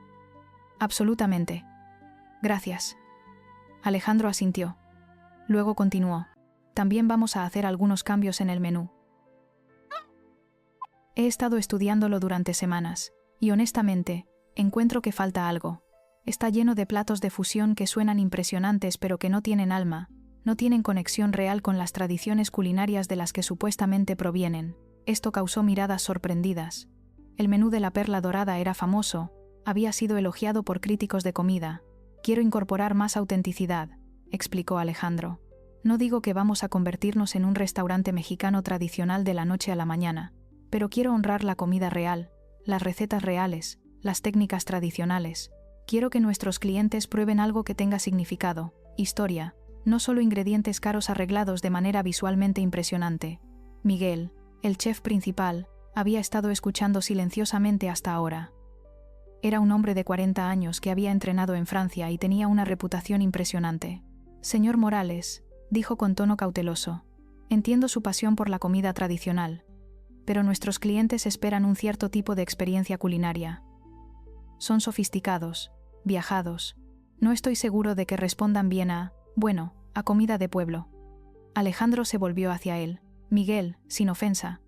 Absolutamente. Gracias. Alejandro asintió. Luego continuó. También vamos a hacer algunos cambios en el menú. He estado estudiándolo durante semanas, y honestamente, encuentro que falta algo. Está lleno de platos de fusión que suenan impresionantes pero que no tienen alma, no tienen conexión real con las tradiciones culinarias de las que supuestamente provienen. Esto causó miradas sorprendidas. El menú de la perla dorada era famoso, había sido elogiado por críticos de comida. Quiero incorporar más autenticidad, explicó Alejandro. No digo que vamos a convertirnos en un restaurante mexicano tradicional de la noche a la mañana, pero quiero honrar la comida real, las recetas reales, las técnicas tradicionales. Quiero que nuestros clientes prueben algo que tenga significado, historia, no solo ingredientes caros arreglados de manera visualmente impresionante. Miguel, el chef principal, había estado escuchando silenciosamente hasta ahora. Era un hombre de 40 años que había entrenado en Francia y tenía una reputación impresionante. Señor Morales, dijo con tono cauteloso, entiendo su pasión por la comida tradicional, pero nuestros clientes esperan un cierto tipo de experiencia culinaria. Son sofisticados, viajados. No estoy seguro de que respondan bien a comida de pueblo. Alejandro se volvió hacia él. Miguel, sin ofensa.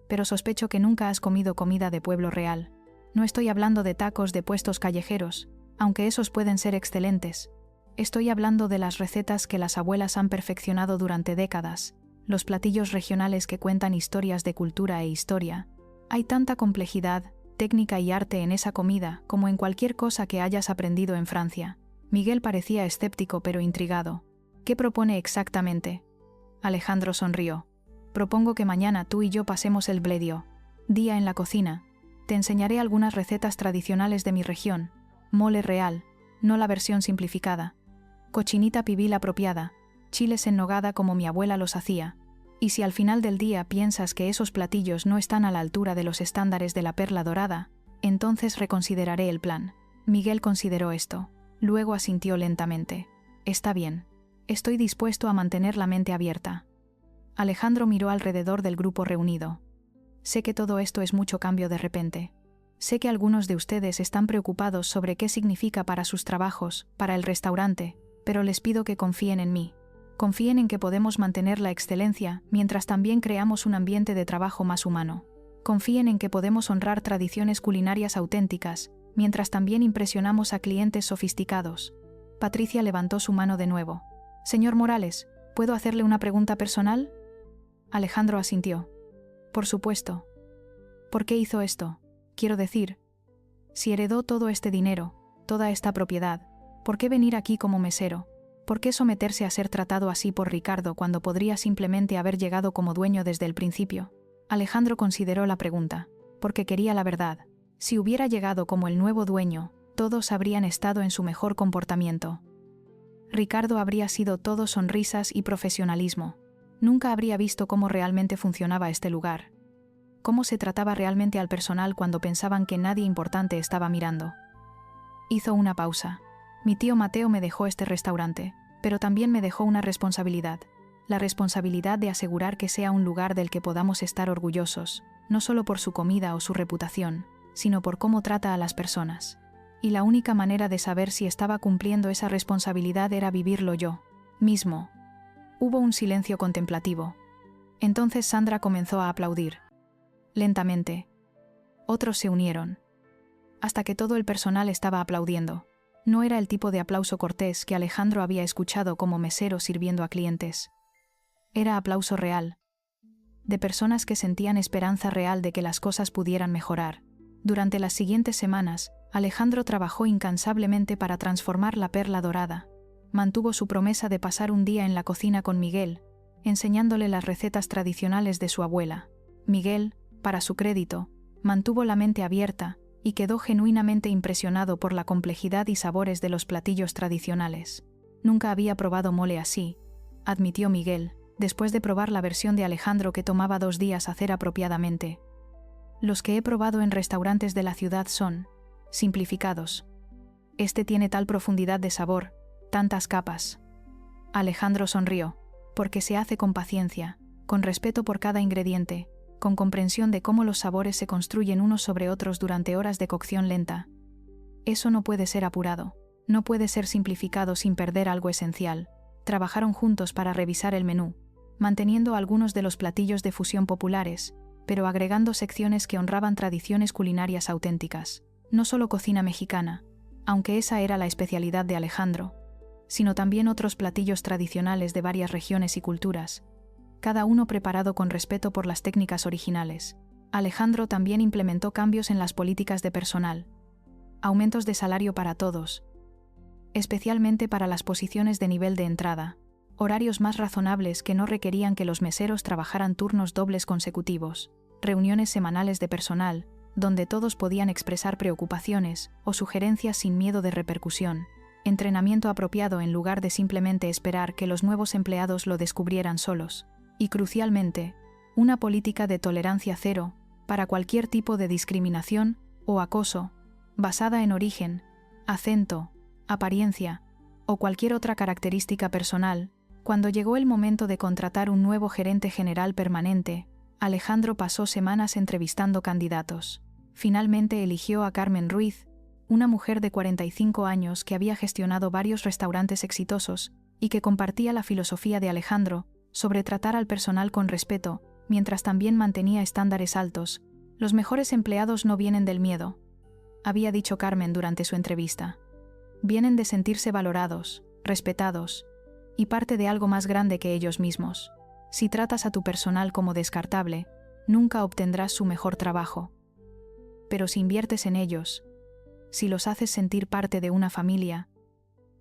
Pero sospecho que nunca has comido comida de pueblo real. No estoy hablando de tacos de puestos callejeros, aunque esos pueden ser excelentes. Estoy hablando de las recetas que las abuelas han perfeccionado durante décadas, los platillos regionales que cuentan historias de cultura e historia. Hay tanta complejidad, técnica y arte en esa comida como en cualquier cosa que hayas aprendido en Francia. Miguel parecía escéptico pero intrigado. ¿Qué propone exactamente? Alejandro sonrió. Propongo que mañana tú y yo pasemos el Bledio, Día en la cocina. Te enseñaré algunas recetas tradicionales de mi región. Mole real, no la versión simplificada. Cochinita pibil apropiada. Chiles en nogada como mi abuela los hacía. Y si al final del día piensas que esos platillos no están a la altura de los estándares de la perla dorada, entonces reconsideraré el plan. Miguel consideró esto. Luego asintió lentamente. Está bien. Estoy dispuesto a mantener la mente abierta. Alejandro miró alrededor del grupo reunido. Sé que todo esto es mucho cambio de repente. Sé que algunos de ustedes están preocupados sobre qué significa para sus trabajos, para el restaurante, pero les pido que confíen en mí. Confíen en que podemos mantener la excelencia mientras también creamos un ambiente de trabajo más humano. Confíen en que podemos honrar tradiciones culinarias auténticas, mientras también impresionamos a clientes sofisticados. Patricia levantó su mano de nuevo. Señor Morales, ¿puedo hacerle una pregunta personal? Alejandro asintió. Por supuesto. ¿Por qué hizo esto? Quiero decir, si heredó todo este dinero, toda esta propiedad, ¿por qué venir aquí como mesero? ¿Por qué someterse a ser tratado así por Ricardo cuando podría simplemente haber llegado como dueño desde el principio? Alejandro consideró la pregunta, porque quería la verdad. Si hubiera llegado como el nuevo dueño, todos habrían estado en su mejor comportamiento. Ricardo habría sido todo sonrisas y profesionalismo. Nunca habría visto cómo realmente funcionaba este lugar. Cómo se trataba realmente al personal cuando pensaban que nadie importante estaba mirando. Hizo una pausa. Mi tío Mateo me dejó este restaurante, pero también me dejó una responsabilidad. La responsabilidad de asegurar que sea un lugar del que podamos estar orgullosos, no solo por su comida o su reputación, sino por cómo trata a las personas. Y la única manera de saber si estaba cumpliendo esa responsabilidad era vivirlo yo mismo. Hubo un silencio contemplativo. Entonces Sandra comenzó a aplaudir. Lentamente. Otros se unieron. Hasta que todo el personal estaba aplaudiendo. No era el tipo de aplauso cortés que Alejandro había escuchado como mesero sirviendo a clientes. Era aplauso real. De personas que sentían esperanza real de que las cosas pudieran mejorar. Durante las siguientes semanas, Alejandro trabajó incansablemente para transformar la perla dorada. Mantuvo su promesa de pasar un día en la cocina con Miguel, enseñándole las recetas tradicionales de su abuela. Miguel, para su crédito, mantuvo la mente abierta y quedó genuinamente impresionado por la complejidad y sabores de los platillos tradicionales. Nunca había probado mole así, admitió Miguel, después de probar la versión de Alejandro que tomaba 2 días hacer apropiadamente. Los que he probado en restaurantes de la ciudad son simplificados. Este tiene tal profundidad de sabor, tantas capas. Alejandro sonrió, porque se hace con paciencia, con respeto por cada ingrediente, con comprensión de cómo los sabores se construyen unos sobre otros durante horas de cocción lenta. Eso no puede ser apurado, no puede ser simplificado sin perder algo esencial. Trabajaron juntos para revisar el menú, manteniendo algunos de los platillos de fusión populares, pero agregando secciones que honraban tradiciones culinarias auténticas. No solo cocina mexicana, aunque esa era la especialidad de Alejandro, sino también otros platillos tradicionales de varias regiones y culturas, cada uno preparado con respeto por las técnicas originales. Alejandro también implementó cambios en las políticas de personal. Aumentos de salario para todos, especialmente para las posiciones de nivel de entrada, horarios más razonables que no requerían que los meseros trabajaran turnos dobles consecutivos, reuniones semanales de personal, donde todos podían expresar preocupaciones o sugerencias sin miedo de repercusión, entrenamiento apropiado en lugar de simplemente esperar que los nuevos empleados lo descubrieran solos, y crucialmente, una política de tolerancia cero para cualquier tipo de discriminación o acoso, basada en origen, acento, apariencia o cualquier otra característica personal. Cuando llegó el momento de contratar un nuevo gerente general permanente, Alejandro pasó semanas entrevistando candidatos. Finalmente eligió a Carmen Ruiz, una mujer de 45 años que había gestionado varios restaurantes exitosos y que compartía la filosofía de Alejandro sobre tratar al personal con respeto, mientras también mantenía estándares altos. Los mejores empleados no vienen del miedo, había dicho Carmen durante su entrevista. Vienen de sentirse valorados, respetados, y parte de algo más grande que ellos mismos. Si tratas a tu personal como descartable, nunca obtendrás su mejor trabajo. Pero si inviertes en ellos, si los haces sentir parte de una familia,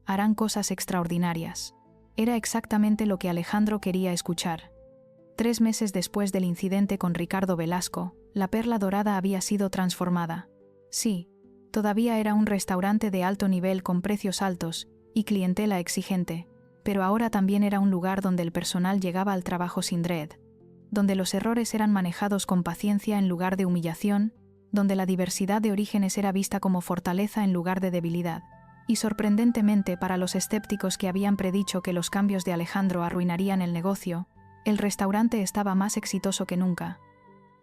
harán cosas extraordinarias. Era exactamente lo que Alejandro quería escuchar. 3 meses después del incidente con Ricardo Velasco, La perla dorada había sido transformada. Sí, todavía era un restaurante de alto nivel con precios altos y clientela exigente, pero ahora también era un lugar donde el personal llegaba al trabajo sin dread, donde los errores eran manejados con paciencia en lugar de humillación, donde la diversidad de orígenes era vista como fortaleza en lugar de debilidad. Y sorprendentemente para los escépticos que habían predicho que los cambios de Alejandro arruinarían el negocio, el restaurante estaba más exitoso que nunca.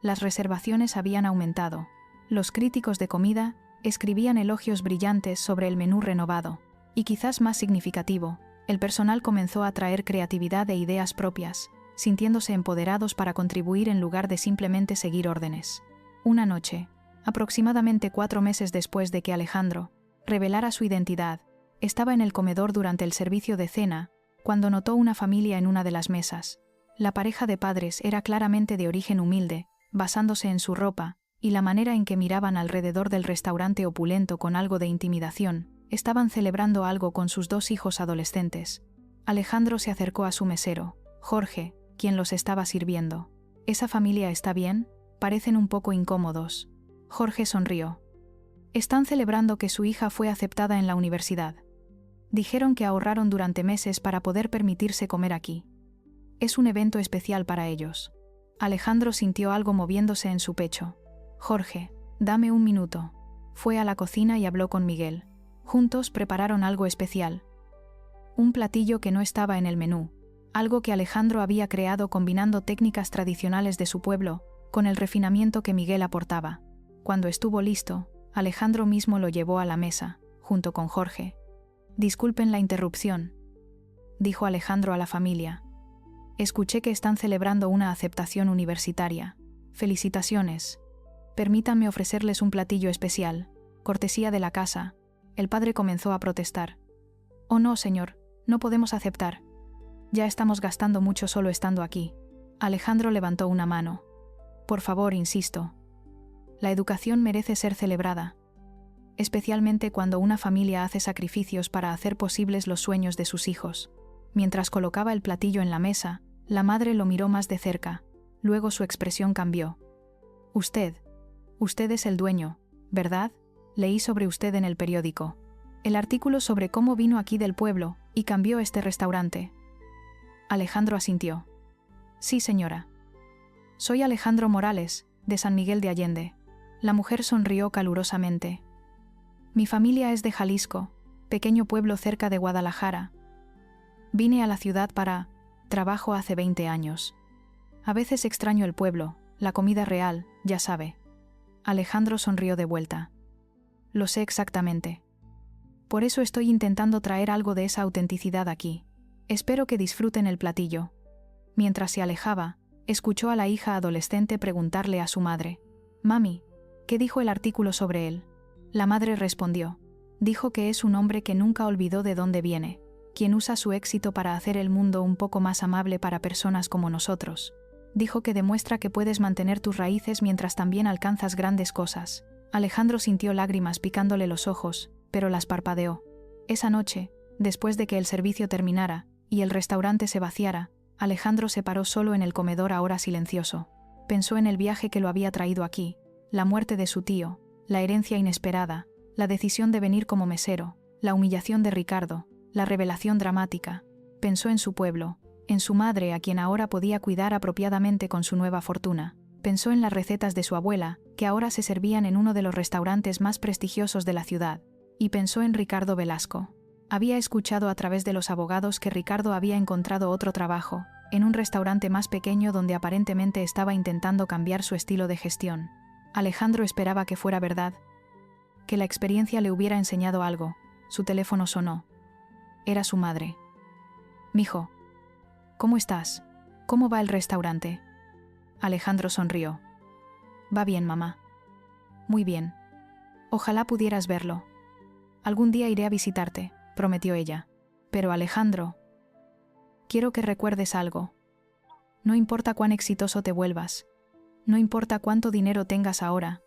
Las reservaciones habían aumentado. Los críticos de comida escribían elogios brillantes sobre el menú renovado. Y quizás más significativo, el personal comenzó a traer creatividad e ideas propias, sintiéndose empoderados para contribuir en lugar de simplemente seguir órdenes. Una noche, aproximadamente 4 meses después de que Alejandro revelara su identidad, estaba en el comedor durante el servicio de cena, cuando notó una familia en una de las mesas. La pareja de padres era claramente de origen humilde, basándose en su ropa, y la manera en que miraban alrededor del restaurante opulento con algo de intimidación. Estaban celebrando algo con sus 2 hijos adolescentes. Alejandro se acercó a su mesero, Jorge, quien los estaba sirviendo. ¿Esa familia está bien? Parecen un poco incómodos. Jorge sonrió. Están celebrando que su hija fue aceptada en la universidad. Dijeron que ahorraron durante meses para poder permitirse comer aquí. Es un evento especial para ellos. Alejandro sintió algo moviéndose en su pecho. Jorge, dame un minuto. Fue a la cocina y habló con Miguel. Juntos prepararon algo especial. Un platillo que no estaba en el menú. Algo que Alejandro había creado combinando técnicas tradicionales de su pueblo con el refinamiento que Miguel aportaba. Cuando estuvo listo, Alejandro mismo lo llevó a la mesa, junto con Jorge. Disculpen la interrupción, dijo Alejandro a la familia. Escuché que están celebrando una aceptación universitaria. Felicitaciones. Permítanme ofrecerles un platillo especial, cortesía de la casa. El padre comenzó a protestar. Oh no, señor, no podemos aceptar. Ya estamos gastando mucho solo estando aquí. Alejandro levantó una mano. Por favor, insisto. La educación merece ser celebrada, especialmente cuando una familia hace sacrificios para hacer posibles los sueños de sus hijos. Mientras colocaba el platillo en la mesa, la madre lo miró más de cerca, luego su expresión cambió. Usted es el dueño, ¿verdad? Leí sobre usted en el periódico. El artículo sobre cómo vino aquí del pueblo y cambió este restaurante. Alejandro asintió. Sí, señora. Soy Alejandro Morales, de San Miguel de Allende. La mujer sonrió calurosamente. Mi familia es de Jalisco, pequeño pueblo cerca de Guadalajara. Vine a la ciudad para trabajo hace 20 años. A veces extraño el pueblo, la comida real, ya sabe. Alejandro sonrió de vuelta. Lo sé exactamente. Por eso estoy intentando traer algo de esa autenticidad aquí. Espero que disfruten el platillo. Mientras se alejaba, escuchó a la hija adolescente preguntarle a su madre. Mami, ¿qué dijo el artículo sobre él? La madre respondió. Dijo que es un hombre que nunca olvidó de dónde viene, quien usa su éxito para hacer el mundo un poco más amable para personas como nosotros. Dijo que demuestra que puedes mantener tus raíces mientras también alcanzas grandes cosas. Alejandro sintió lágrimas picándole los ojos, pero las parpadeó. Esa noche, después de que el servicio terminara y el restaurante se vaciara, Alejandro se paró solo en el comedor ahora silencioso. Pensó en el viaje que lo había traído aquí, la muerte de su tío, la herencia inesperada, la decisión de venir como mesero, la humillación de Ricardo, la revelación dramática. Pensó en su pueblo, en su madre a quien ahora podía cuidar apropiadamente con su nueva fortuna. Pensó en las recetas de su abuela, que ahora se servían en uno de los restaurantes más prestigiosos de la ciudad. Y pensó en Ricardo Velasco. Había escuchado a través de los abogados que Ricardo había encontrado otro trabajo, en un restaurante más pequeño donde aparentemente estaba intentando cambiar su estilo de gestión. Alejandro esperaba que fuera verdad, que la experiencia le hubiera enseñado algo. Su teléfono sonó. Era su madre. «Mijo, ¿cómo estás? ¿Cómo va el restaurante?» Alejandro sonrió. «Va bien, mamá». «Muy bien. Ojalá pudieras verlo. Algún día iré a visitarte», prometió ella. «Pero Alejandro, quiero que recuerdes algo. No importa cuán exitoso te vuelvas, no importa cuánto dinero tengas ahora,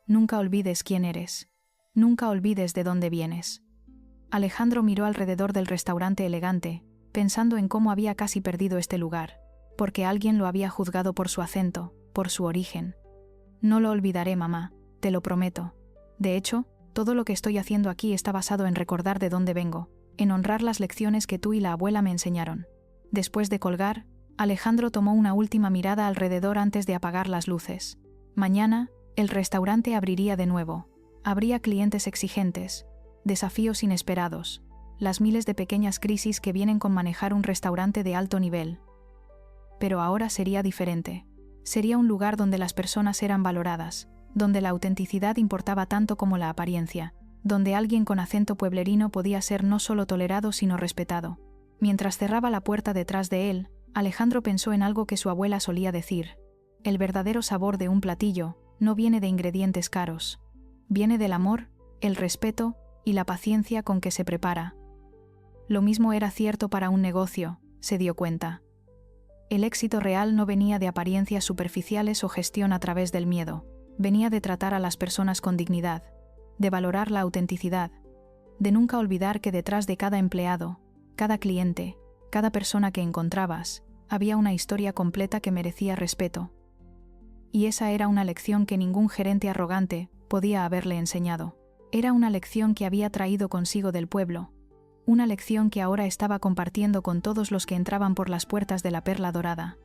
nunca olvides quién eres. Nunca olvides de dónde vienes». Alejandro miró alrededor del restaurante elegante, pensando en cómo había casi perdido este lugar, porque alguien lo había juzgado por su acento, por su origen. No lo olvidaré, mamá, te lo prometo. De hecho, todo lo que estoy haciendo aquí está basado en recordar de dónde vengo, en honrar las lecciones que tú y la abuela me enseñaron. Después de colgar, Alejandro tomó una última mirada alrededor antes de apagar las luces. Mañana, el restaurante abriría de nuevo. Habría clientes exigentes, desafíos inesperados, las miles de pequeñas crisis que vienen con manejar un restaurante de alto nivel. Pero ahora sería diferente. Sería un lugar donde las personas eran valoradas, donde la autenticidad importaba tanto como la apariencia, donde alguien con acento pueblerino podía ser no solo tolerado sino respetado. Mientras cerraba la puerta detrás de él, Alejandro pensó en algo que su abuela solía decir: el verdadero sabor de un platillo no viene de ingredientes caros. Viene del amor, el respeto y la paciencia con que se prepara. Lo mismo era cierto para un negocio, se dio cuenta. El éxito real no venía de apariencias superficiales o gestión a través del miedo. Venía de tratar a las personas con dignidad, de valorar la autenticidad, de nunca olvidar que detrás de cada empleado, cada cliente, cada persona que encontrabas, había una historia completa que merecía respeto. Y esa era una lección que ningún gerente arrogante podía haberle enseñado. Era una lección que había traído consigo del pueblo, una lección que ahora estaba compartiendo con todos los que entraban por las puertas de la Perla Dorada.